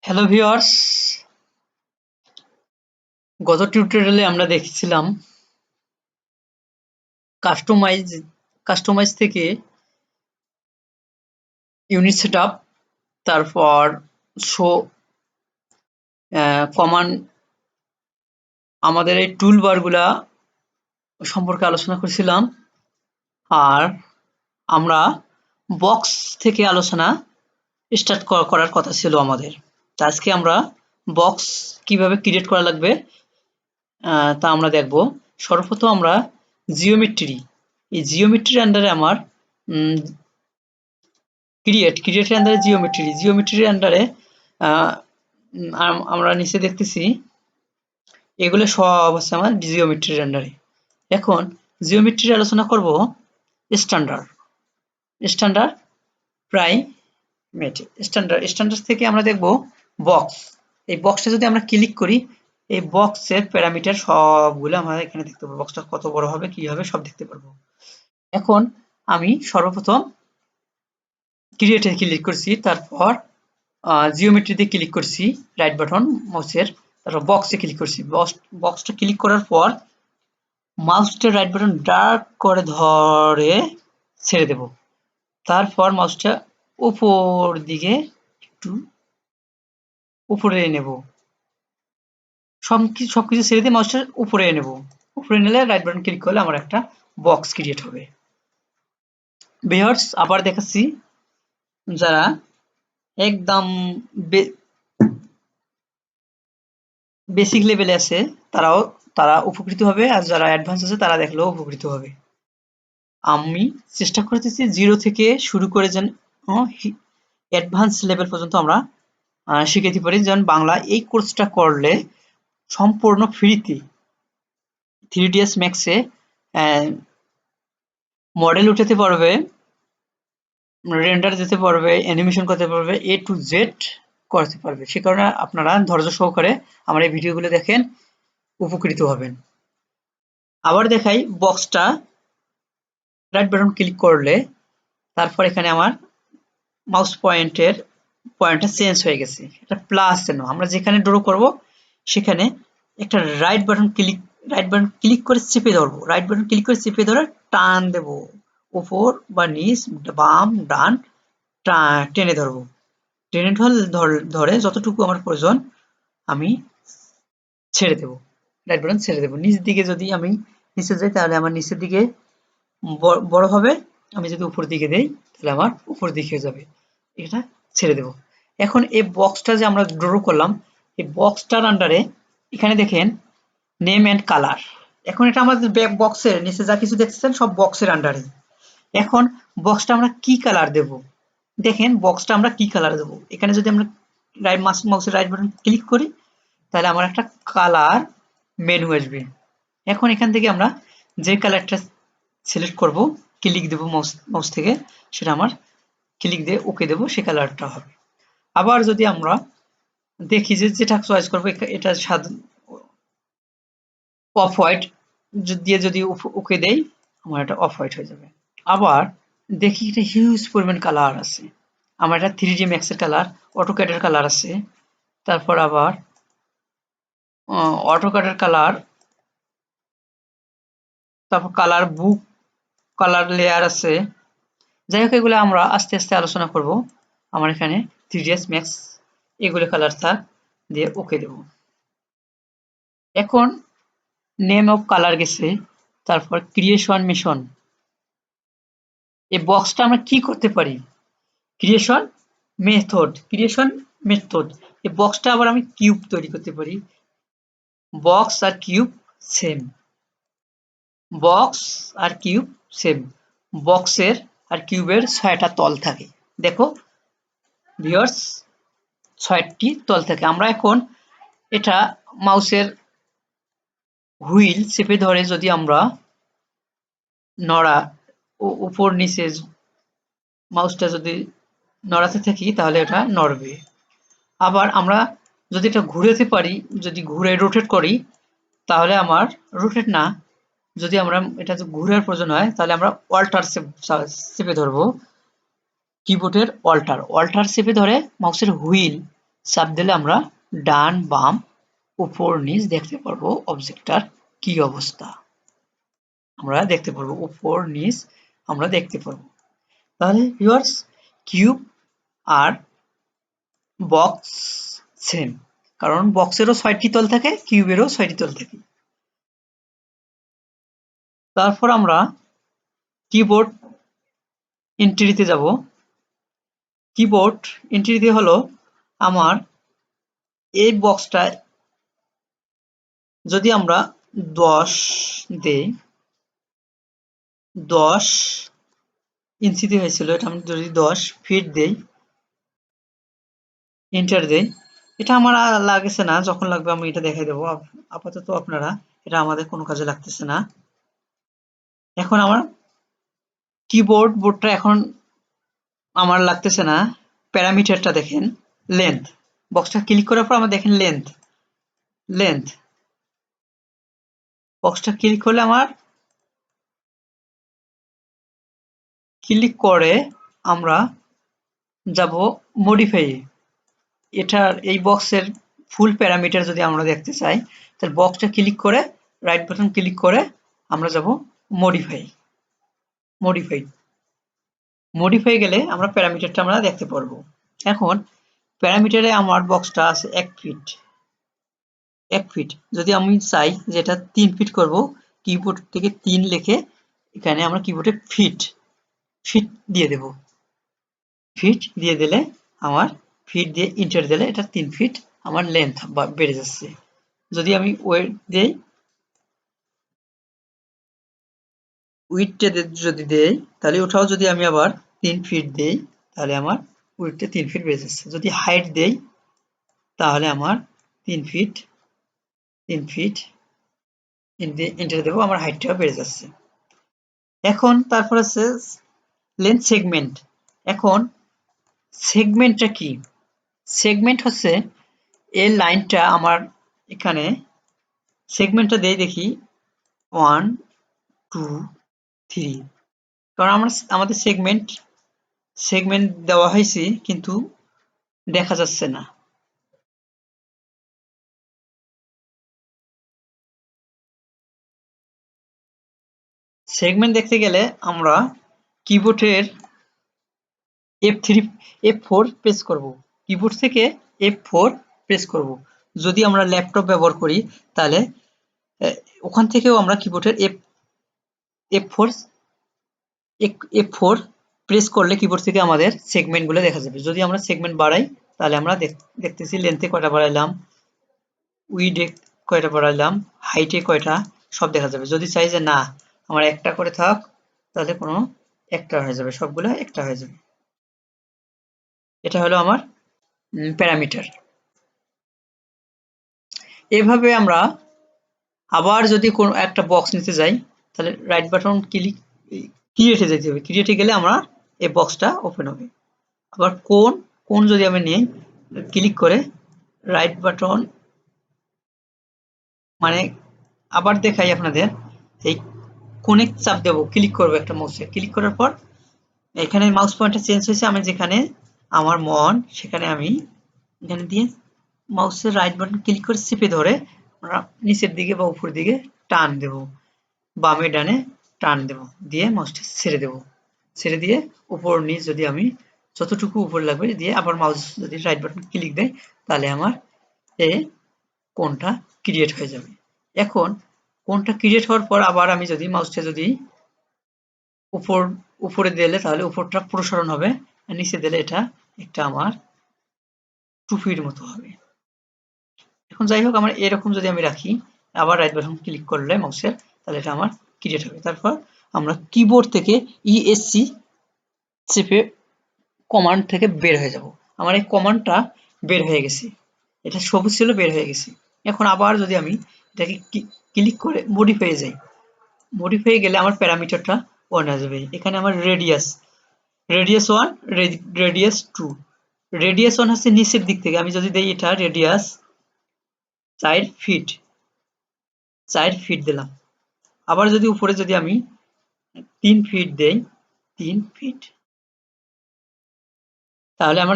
Hello viewers, গত টিউটোরিয়ালে আমরা দেখেছিলাম কাস্টমাইজ কাস্টমাইজ থেকে ইউনিট সেটআপ, তারপর শো কমান্ড, আমাদের এই টুলবারগুলা সম্পর্কে আলোচনা করেছিলাম। আর আমরা বক্স থেকে আলোচনা স্টার্ট করার কথা ছিল আমাদের। তা আজকে আমরা বক্স কিভাবে ক্রিয়েট করা লাগবে তা আমরা দেখব। সর্বপ্রথম আমরা জিওমেট্রি, এই জিওমেট্রির আন্ডারে আমার ক্রিয়েটের আন্ডারে জিওমেট্রির আন্ডারে আমরা নিচে দেখতেছি এগুলো সব আছে আমার জিওমেট্রির আন্ডারে। এখন জিওমেট্রির আলোচনা করব স্ট্যান্ডার্ড প্রাইমেট। স্ট্যান্ডার্ড থেকে আমরা দেখব বক্স। এই বক্সটা যদি আমরা ক্লিক করি, এই বক্সের প্যারামিটার সবগুলো আমরা এখানে দেখতে পাবো। বক্সটা কত বড় হবে, কি হবে, সব দেখতে পারবো। এখন আমি সর্বপ্রথম ক্রিয়েটে ক্লিক করছি, তারপর জিওমেট্রিতে ক্লিক করছি, রাইট বাটন মাউসের, তারপর বক্সে ক্লিক করছি। বক্সটা ক্লিক করার পর মাউসটা রাইট বাটন ড্র্যাগ করে ধরে ছেড়ে দেব। তারপর মাউসটা উপর দিকে একটু উপরে নেব, সবকিছু ছেড়ে দিয়ে মাউসটা উপরে নেব। উপরে নিলে রাইট বাটন ক্লিক করলে আমার একটা বক্স ক্রিয়েট হবে। ভিউয়ার্স, আবার দেখাচ্ছি, যারা একদম বেসিক লেভেলে আছে তারা উপকৃত হবে, আর যারা অ্যাডভান্স আছে তারা দেখলেও উপকৃত হবে। আমি চেষ্টা করতেছি 0 থেকে শুরু করে যেন অ্যাডভান্স লেভেল পর্যন্ত আমরা শিখাতে পারি। যেমন বাংলা এই কোর্সটা করলে সম্পূর্ণ ফ্রিতে 3ds ম্যাক্সে মডেল উঠাতে পারবে, রেন্ডার যেতে পারবে, অ্যানিমেশন করতে পারবে, A to Z করতে পারবে। সে কারণে আপনারা ধৈর্য সহকারে আমার এই ভিডিওগুলো দেখেন, উপকৃত হবেন। আবার দেখাই, বক্সটা রাইট বাটন ক্লিক করলে তারপর এখানে আমার মাউস পয়েন্টটা চেঞ্জ হয়ে গেছে, এটা প্লাস চিহ্ন। আমরা যেখানে ড্র করব সেখানে একটা রাইট বাটন ক্লিক করে চেপে ধরবো, রাইট বাটন ক্লিক করে চেপে ধরে টান দেব, উপর বা নিচ, বাম ডান টেনে ধরবো। টেনে ধরে যতটুকু আমার প্রয়োজন আমি ছেড়ে দেব, রাইট বাটন ছেড়ে দেব। নিচ দিকে যদি আমি নিচে যাই তাহলে আমার নিচের দিকে বড় হবে, আমি যদি উপর দিকে দেই তাহলে আমার উপর দিকে যাবে, এটা ছেড়ে দেব। এখন এই বক্সটা যে আমরা ড্র করলাম, এই বক্সটার আন্ডারে এখানে দেখেন নেম এন্ড কালার। এখন এটা আমাদের বক্সের নিচে যা কিছু দেখছেন সব বক্সের আন্ডারে। এখন বক্সটা আমরা কি কালার দেব, দেখেন বক্সটা আমরা কি কালার দেব। এখানে যদি আমরা মাউসের রাইট বাটন ক্লিক করি তাহলে আমার একটা কালার মেনু আসবে। এখন এখান থেকে আমরা যে কালারটা সিলেক্ট করব, ক্লিক দেব মাউস থেকে, সেটা আমার ক্লিক দিয়ে ওকে দেব, সে কালারটা হবে। আবার যদি আমরা দেখি যে যেটা চয়েস করবো, এটা অফ হোয়াইট দিয়ে যদি ওকে দেই, আমার এটা অফ হোয়াইট হয়ে যাবে। আবার দেখি এটা হিউজ পরিমাণ কালার আছে, আমার এটা 3D ম্যাক্সের কালার, অটোক্যাডের কালার আছে, তারপর আবার অটোক্যাডের কালার, তারপর কালার বুক, কালার লেয়ার আছে। যাই হোক, এগুলো আমরা আস্তে আস্তে আলোচনা করব। আমার এখানে 3ds ম্যাক্স এগুলো কালার থাক দিয়ে ওকে দেব। এখন নেম অফ কালার গেছে, তারপর ক্রিয়েশন মিশন। এই বক্সটা আমরা কি করতে পারি, ক্রিয়েশন মেথড। এই বক্সটা আবার আমি কিউব তৈরি করতে পারি। বক্স আর কিউব সেম, বক্স আর কিউব সেম। বক্সের আর কিউবের 6টা তল থাকে, দেখো ভিউয়ার্স, 6টি তল থাকে। আমরা এখন এটা মাউসের হুইল চেপে ধরে যদি আমরা নড়া উপর নিচে মাউসটা যদি নড়াতে থাকি তাহলে এটা নড়বে। আবার আমরা যদি এটা ঘুরাতে পারি, যদি ঘুরে রোটেট করি তাহলে আমার রোটেট না, যদি আমরা এটা ঘুরার প্রয়োজন হয় তাহলে আমরা অল্টার চেপে ধরবো, কিবোর্ডের অল্টার চেপে ধরে মাউসের হুইল চাপ দিলে আমরা ডান বাম উপর নিচ দেখতে পারবো অবজেক্টটার কি অবস্থা। আমরা দেখতে পারবো উপর নিচ আমরা দেখতে পারবো। তাহলে ভিউয়ার্স, কিউব আর বক্স সেম, কারণ বক্সেরও 6টি তল থাকে, কিউবেরও 6টি তল থাকে। তারপর আমরা কিবোর্ড এন্ট্রিতে যাব। কিবোর্ড এন্ট্রিতে হলো আমার এই বক্সটা যদি আমরা 10 দেই, 10 ইঞ্চিতে হয়েছিল, এটা আমি যদি 10 ফিট দেই, এন্টার দেই, এটা আমার লাগছে না, যখন লাগবে আমি এটা দেখাই দেবো। আপাতত আপনারা, এটা আমাদের কোনো কাজে লাগতেছে না। এখন আমার বোর্ডটা এখন আমার লাগতেছে না। প্যারামিটারটা দেখেন, লেন্থ, বক্সটা ক্লিক করার পর আমরা দেখেন লেন্থ বক্সটা ক্লিক করলে আমার ক্লিক করে আমরা যাব মডিফাই। এটার এই বক্সের ফুল প্যারামিটার যদি আমরা দেখতে চাই, তাহলে বক্সটা ক্লিক করে রাইট বাটন ক্লিক করে আমরা যাব মডিফাই গেলে আমরা প্যারামিটারটা আমরা দেখতে পারবো। এখন প্যারামিটারে আমার বক্সটা আছে 1 ফিট। যদি আমি চাই যে এটা 3 ফিট করব, কিবোর্ড থেকে 3 লিখে এখানে আমরা কিবোর্ডে ফিট দিয়ে দেব। ফিট দিয়ে দিলে আমার ফিট দিয়ে এন্টার দিলে এটা 3 ফিট আমার লেন্থ বেড়ে যাচ্ছে। যদি আমি উইডথ যদি দেই, তাহলে ওটাও যদি আমি আবার 3 ফিট দেই, তাহলে আমার উইডথে 3 ফিট বেড়ে যাচ্ছে। যদি হাইট দেই, তাহলে আমার 3 ফিট এন্টার দেবো, আমার হাইটটাও বেড়ে যাচ্ছে। এখন তারপর আছে লেন্থ সেগমেন্ট। এখন সেগমেন্টটা কি? সেগমেন্ট হচ্ছে এই লাইনটা আমার এখানে, সেগমেন্টটা দেই দেখি 1 2 3, কারণ আমাদের সেগমেন্ট দেওয়া হয়েছে কিন্তু দেখা যাচ্ছে না। সেগমেন্ট দেখতে গেলে আমরা কিবোর্ডের F4 প্রেস করব। কিবোর্ড থেকে F4 প্রেস করব। যদি আমরা ল্যাপটপ ব্যবহার করি, তাহলে ওখান থেকেও আমরা কিবোর্ডের F4 প্রেস করলে কিবোর্ড থেকে আমাদের সেগমেন্টগুলো দেখা যাবে। যদি আমরা সেগমেন্ট বাড়াই, তাহলে আমরা দেখতেছি লেন্থে কয়টা বাড়াইলাম, উইডে কয়টা বাড়াইলাম, হাইটে কয়টা, সব দেখা যাবে। যদি চাই যে না আমার একটা করে থাক, তাহলে কোনো একটা হয়ে যাবে, সবগুলো একটা হয়ে যাবে। এটা হলো আমার প্যারামিটার। এভাবে আমরা আবার যদি কোনো একটা বক্স নিতে যাই, তাহলে রাইট বাটন ক্রিয়েটে যেতে হবে। ক্রিয়েটে গেলে আমরা এই বক্সটা ওপেন হবে। আবার কোন যদি আমি নিই, ক্লিক করে রাইট বাটন, মানে আবার দেখাই আপনাদের, এই কোণে চাপ দেব, ক্লিক করবো একটা মাউসে, ক্লিক করার পর এখানে মাউস পয়েন্টার চেঞ্জ হয়েছে, আমি যেখানে আমার মন সেখানে আমি এখানে দিয়ে মাউসের রাইট বাটন ক্লিক করে চেপে ধরে আমরা নিচের দিকে বা উপর দিকে টান দেব, বামে ডানে টান দেব, দিয়ে মাউসটা ছেড়ে দিয়ে উপর নিচ যদি আমি যতটুকু উপর লাগবে দিয়ে আবার মাউস যদি রাইট বাটন ক্লিক দেয়, তাহলে আমার এই কোণটা ক্রিয়েট হয়ে যাবে। এখন কোণটা ক্রিয়েট হওয়ার পর আবার আমি যদি মাউসটা যদি উপরে দিলে, তাহলে উপরটা প্রসারণ হবে, আর নিচে দিলে এটা একটা আমার টুপির মতো হবে। এখন যাই হোক, আমার এরকম যদি আমি রাখি, আবার রাইট বাটন ক্লিক করলে মাউসের, তাহলে এটা আমার ক্রিয়েট হবে। তারপর আমরা কিবোর্ড থেকে ESC চেপে কমান্ড থেকে বের হয়ে যাব। আমার এই কমান্ডটা বের হয়ে গেছে, এটা সবুজ ছিল, বের হয়ে গেছে। এখন আবার যদি আমি এটাকে ক্লিক করে মডিফাই যাই, মডিফাই গেলে আমার প্যারামিটারটা অন হয়ে যাবে। এখানে আমার রেডিয়াস 1, রেডিয়াস 2। রেডিয়াস 1 হচ্ছে নিচের দিক থেকে, আমি যদি দেই এটা রেডিয়াস 4 ফিট দিলাম। আবার যদি উপরে যদি আমি 3 ফিট দেই, 3 ফিট, তাহলে আমার